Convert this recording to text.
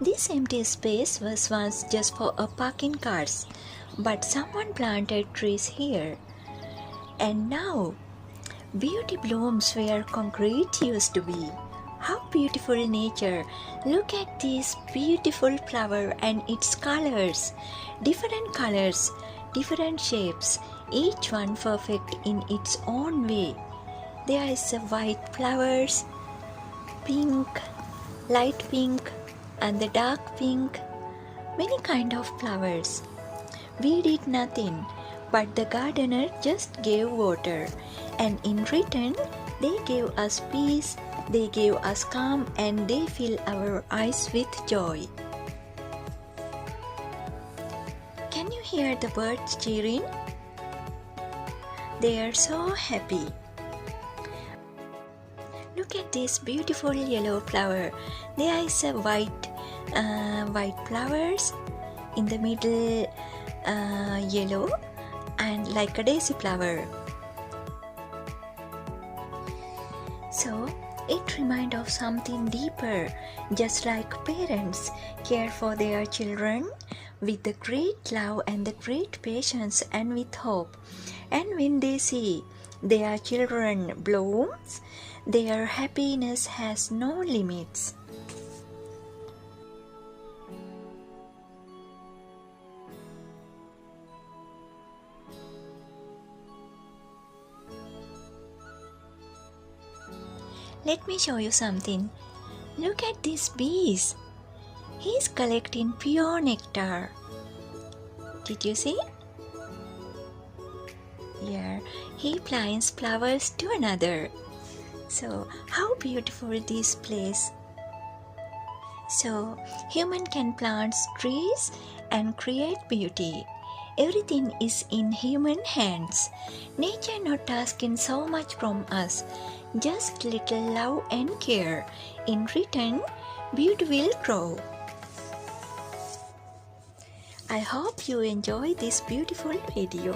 This empty space was once just for a parking cars, but someone planted trees here. And now, beauty blooms where concrete used to be. How beautiful nature! Look at this beautiful flower and its colors. Colors, different shapes, each one perfect in its own way. There is a white flowers, pink, light pink, and the dark pink. Many kind of flowers. We did nothing, but the gardener just gave water, and in return, they gave us peace, they gave us calm, and they fill our eyes with joy. Can you hear the birds cheering? They are so happy. Look at this beautiful yellow flower. There is a white flowers in the middle, yellow, and like a daisy flower. So it reminds of something deeper, just like parents care for their children with the great love and the great patience and with hope. And when they see their children blooms, their happiness has no limits. Let me show you something. Look at these bees. He's collecting pure nectar. Did you see? Here, he plants flowers to another. So, how beautiful this place. So, human can plant trees and create beauty. Everything is in human hands. Nature not asking so much from us, just little love and care. In return, beauty will grow. I hope you enjoy this beautiful video.